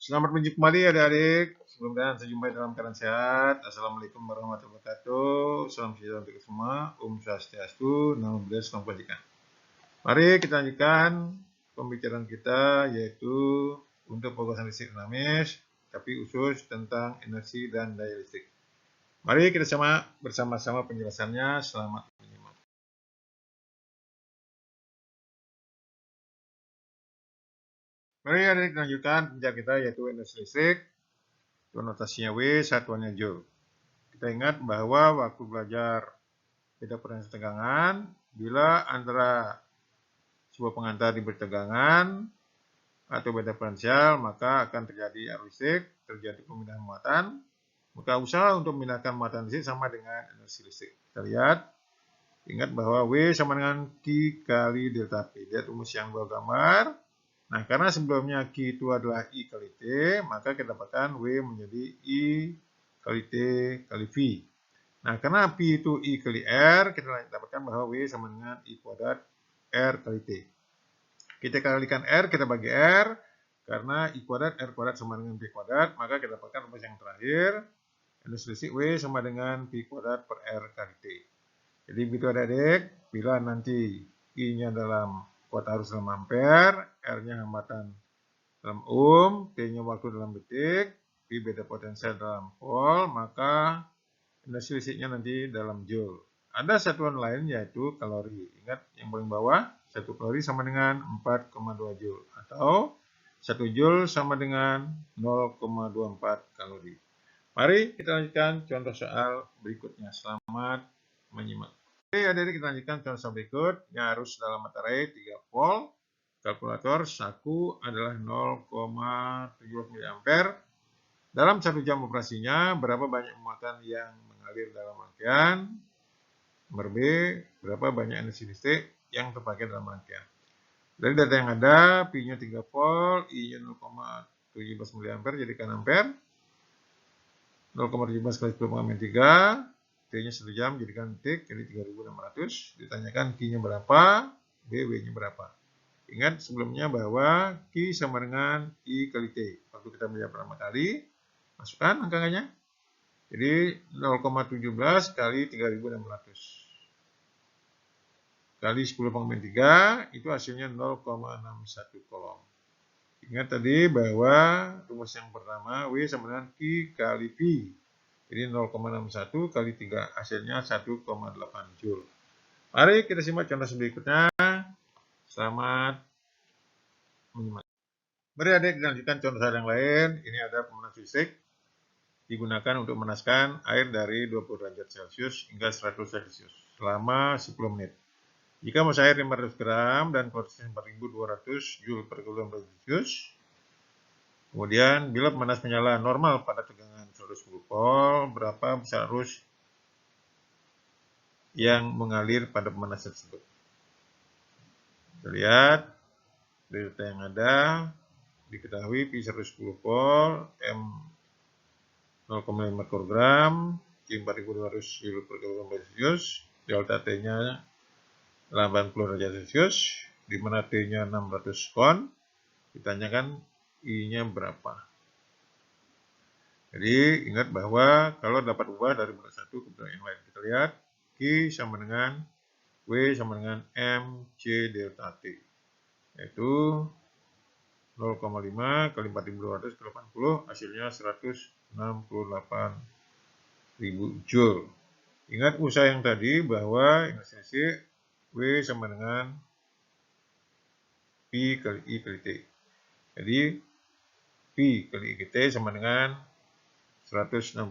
Selamat berjumpa kembali adik-adik. Semoga saya jumpai dalam keadaan sehat. Assalamualaikum warahmatullahi wabarakatuh. Salam sejahtera untuk kita semua. Swastiastu, Namo Buddhaya, Salam Kebajikan. Mari kita lanjutkan pembicaraan kita, yaitu untuk penguasaan listrik dinamis, tapi khusus tentang energi dan daya listrik. Mari kita bersama-sama penjelasannya. Selamat menyimak. Mari adik lanjutkan pembicaraan kita, yaitu energi listrik. Notasinya W, satuannya Joule. Kita ingat bahwa waktu belajar beda potensi tegangan, bila antara sebuah pengantar diberi tegangan atau beda potensial, maka akan terjadi arus listrik, terjadi pemindahan muatan. Maka usaha untuk memindahkan muatan listrik sama dengan energi listrik. Kita lihat, ingat bahwa W sama dengan Q kali delta P. Lihat rumus yang bawah gambar. Nah, karena sebelumnya Q itu adalah I kali T, maka kita dapatkan W menjadi I kali T kali V. Nah, karena P itu I kali R, kita dapatkan bahwa W sama dengan I kuadrat R kali T. Kita kalikan R, kita bagi R, karena I kuadrat R kuadrat sama dengan P kuadrat, maka kita dapatkan rumus yang terakhir, energi listrik W sama dengan P kuadrat per R kali T. Jadi begitu adik-adik, bila nanti I-nya dalam kuat arus dalam ampere, R-nya hambatan dalam ohm, T-nya waktu dalam detik, P beda potensial dalam volt, maka energi listriknya nanti dalam joule. Ada satuan lain yaitu kalori. Ingat yang paling bawah, 1 kalori sama dengan 4,2 joule. Atau 1 joule sama dengan 0,24 kalori. Mari kita lanjutkan contoh soal berikutnya. Selamat menyimak. Oke adik-adik, kita lanjutkan contoh soal berikut. Yang arus dalam materai 3 volt. Kalkulator saku adalah 0,70 mA. Dalam 1 jam operasinya, berapa banyak muatan yang mengalir dalam rangkaian? Nomor B, berapa banyak energi listrik yang terpakai dalam rangkaian? Dari data yang ada, Pi-nya 3 volt, I-nya 0,17 mA jadikan ampere. 0,17 kali 10⁻³ T-nya 1 jam jadikan detik, jadi 3600. Ditanyakan Q-nya berapa, B, W-nya berapa. Ingat sebelumnya bahwa Q sama dengan I kali T. Waktu kita belajar pertama kali, masukkan angkanya. Jadi 0,17 kali 3600 kali 10⁻³ itu hasilnya 0,61 kolom. Ingat tadi bahwa rumus yang pertama W sama dengan Q kali V. Jadi 0,61 kali 3 hasilnya 1,8 Joule. Mari kita simak contoh berikutnya. Selamat menyimak. Mari adik dilanjutkan contoh yang lain. Ini ada pemanas listrik digunakan untuk memanaskan air dari 20 derajat Celcius hingga 100 Celcius selama 10 menit. Jika massa air 500 gram dan kuantitas 4200 Joule per kilogram Celcius. Kemudian bila pemanas menyala normal pada tegangan 110 volt, berapa besar arus yang mengalir pada pemanas tersebut? Kita lihat data yang ada, diketahui Pi 110 volt, M 0,5 mikrogram, Q 4200 Joule per kilogram Celcius, delta T-nya 80 derajat Celcius, di mana T-nya 600 kon, ditanyakan I-nya berapa. Jadi ingat bahwa kalau dapat ubah dari bentuk satu ke bentuk yang lain, kita lihat Q sama dengan W sama dengan MC delta T, yaitu 0,5 kali 4200 kali 80, hasilnya 168.000 Joule. Ingat usaha yang tadi bahwa energi listrik W sama dengan P kali I kali T. Jadi P kali I kali T sama dengan 168.000.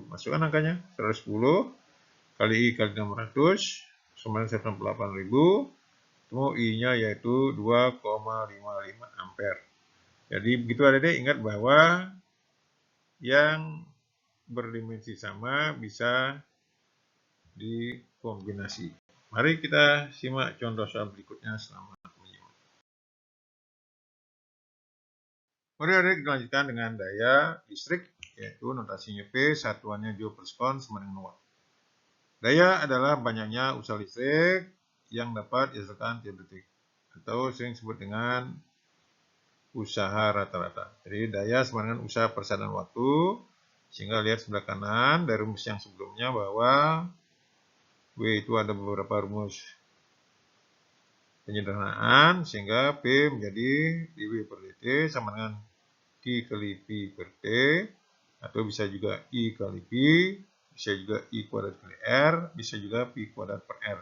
Masukkan angkanya, 110 kali I kali 600 sama dengan 168.000. Temu I-nya yaitu 2,55 ampere. Jadi begitu adik-adik, ingat bahwa yang berdimensi sama bisa dikombinasi. Mari kita simak contoh soal berikutnya. Selamat menyimak. Mari adik dilanjutkan dengan daya listrik, yaitu notasinya P, satuannya Joule per sekon sama dengan watt. Daya adalah banyaknya usaha listrik yang dapat dihasilkan tiap detik, atau sering disebut dengan usaha rata-rata. Jadi daya sama dengan usaha persediaan waktu, sehingga lihat sebelah kanan dari rumus yang sebelumnya bahwa W itu ada beberapa rumus penyederhanaan, sehingga P menjadi dW per dt sama dengan Q kali P per T, atau bisa juga I kali P, bisa juga I kuadrat kali R, bisa juga P kuadrat per R.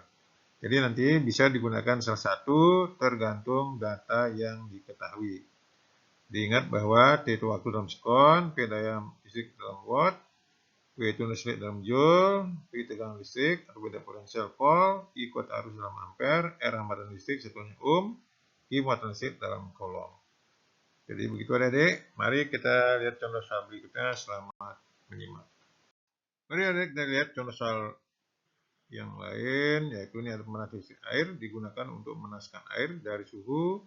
Jadi nanti bisa digunakan salah satu tergantung data yang diketahui. Diingat bahwa T itu waktu dalam sekon, P daya listrik dalam watt, W itu listrik dalam joule, P tegangan listrik atau beda potensial volt, I kuat arus dalam ampere, R hambatan listrik satuannya ohm, I muatan listrik dalam kolom. Jadi begitu adik-adik, mari kita lihat contoh soal berikutnya. Selamat menyimak. Mari adik kita lihat contoh soal yang lain, yaitu ini ada pemanasan listrik air digunakan untuk memanaskan air dari suhu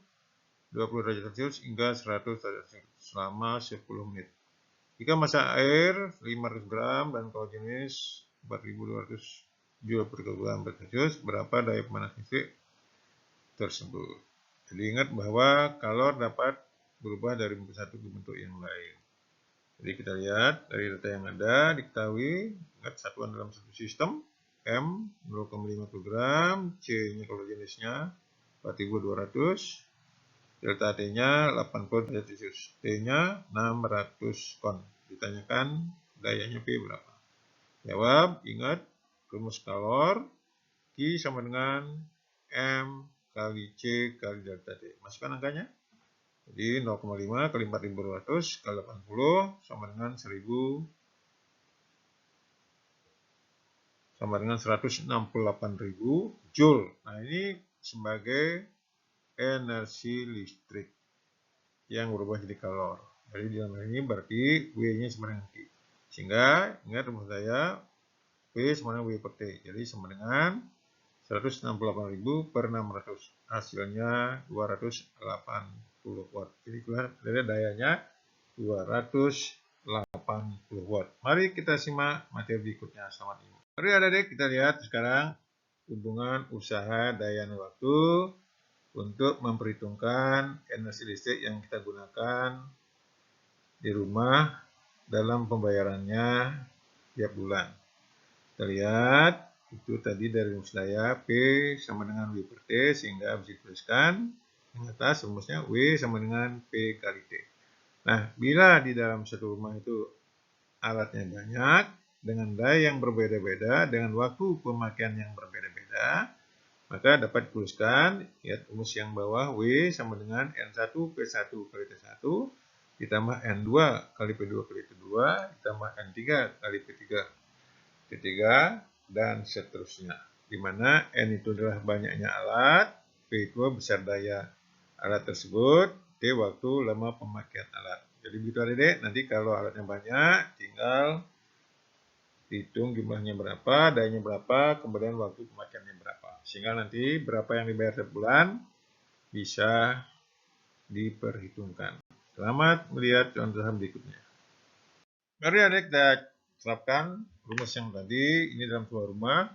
20 derajat Celcius hingga 100 derajat Celcius selama 10 menit. Jika massa air 500 gram dan kalori jenis 4200 Joule per kilogram per Celcius, berapa daya pemanas listrik tersebut? Jadi ingat bahwa kalor dapat berubah dari bentuk satu ke bentuk yang lain. Jadi kita lihat dari data yang ada, diketahui ingat satuan dalam satu sistem, M 0,5 kg, C-nya kalori jenisnya 4200, delta T-nya 80 derajat Celcius, T-nya 600 kon. Ditanyakan dayanya P berapa? Jawab, ingat rumus kalor, Q sama dengan M kali C kali delta T. Masukkan angkanya. Jadi 0,5 kali 4200 kali 80 sama dengan 1000 sama dengan 168.000 Joule. Nah, ini sebagai energi listrik yang berubah jadi kalor. Jadi di dalam ini berarti W-nya sama dengan Q. Sehingga ingat rumus saya P sama dengan W per T. Jadi sama dengan 168.000 per 600. Hasilnya 280 watt. Jadi dayanya 280 watt. Mari kita simak materi berikutnya. Selamat menyimak. Mari adik-adik kita lihat sekarang hubungan usaha daya dan waktu untuk memperhitungkan energi listrik yang kita gunakan di rumah dalam pembayarannya tiap bulan. Kita lihat itu tadi dari rumus daya P sama dengan W per T, sehingga bisa dituliskan yang atas rumusnya W sama dengan P kali T. Nah, bila di dalam satu rumah itu alatnya banyak dengan daya yang berbeda-beda, dengan waktu pemakaian yang berbeda-beda, maka dapat dituliskan, lihat rumus yang bawah, W sama dengan N1 P1 kali T1 ditambah N2 kali P2 kali T2 ditambah N3 kali P3 T3 dan seterusnya. Di mana N itu adalah banyaknya alat, P itu besar daya alat tersebut, T waktu lama pemakaian alat. Jadi begitu adik-adik, nanti kalau alatnya banyak, tinggal hitung jumlahnya berapa, dayanya berapa, kemudian waktu pemakaiannya berapa. Sehingga nanti berapa yang dibayar setiap bulan bisa diperhitungkan. Selamat melihat contoh berikutnya. Mari adik kita terapkan rumus yang tadi. Ini dalam sebuah rumah.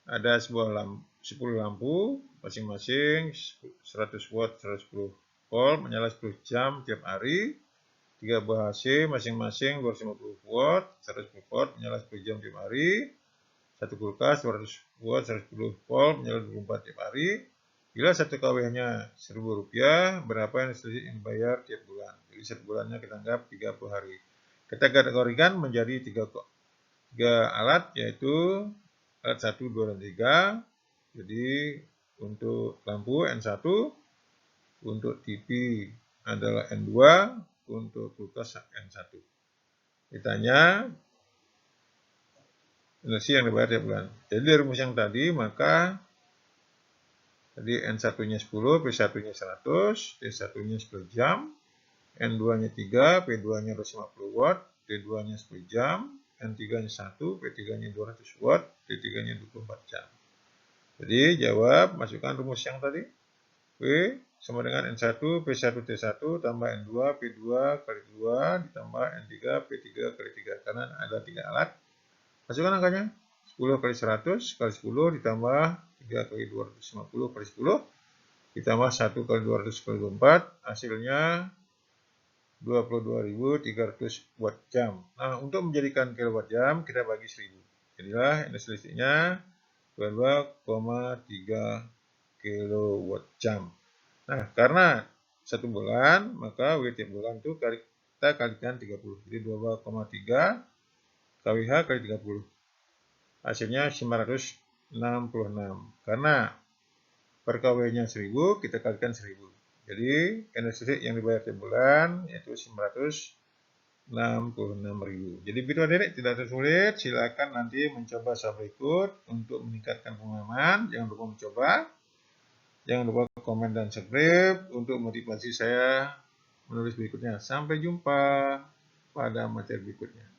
Ada 10 lampu, masing-masing 100 watt, 110 volt, menyala 10 jam tiap hari. 3 buah AC masing-masing 250 watt, 110 volt, menyala 10 jam tiap hari. 1 kulkas 200 watt, 110 volt, menyala 24 tiap hari. Bila 1 KW-nya Rp1.000, berapa yang dibayar tiap bulan? Jadi 1 bulannya kita anggap 30 hari. Kita kategorikan menjadi 3 alat, yaitu alat 1, 2, dan 3. Jadi untuk lampu N1, untuk TV adalah N2, untuk kulkas N1. Ditanya energi yang dibayar tiap bulan. Jadi dari rumus yang tadi, maka tadi N1-nya 10, P1-nya 100, T1-nya 10 jam, N2-nya 3, P2-nya 250 watt, T2-nya 10 jam, N3-nya 1, P3-nya 200 watt, T3-nya 24 jam. Jadi jawab, masukkan rumus yang tadi. P sama dengan N1, P1, T1 tambah N2, P2 kali 2 ditambah N3, P3 kali 3. Karena ada 3 alat. Masukkan angkanya. 10 kali 100 kali 10 ditambah 3 kali 250 kali 10. ditambah 1 kali 200 kali 24, hasilnya 22.300 watt jam. Nah, untuk menjadikan kilowatt jam, kita bagi 1000. Jadilah energi listriknya 22,3 kilowatt jam. Nah, karena 1 bulan, maka W tiap bulan itu kita kalikan 30. Jadi 22,3 kWh kali 30. Hasilnya 966. Karena per kW-nya 1000, kita kalikan 1000. Jadi energi listrik yang dibayar tiap bulan yaitu 966.000. Jadi begitu adik, tidak tersulit. Silakan nanti mencoba usaha berikut untuk meningkatkan pemahaman. Jangan lupa mencoba. Jangan lupa komen dan subscribe untuk motivasi saya menulis berikutnya. Sampai jumpa pada materi berikutnya.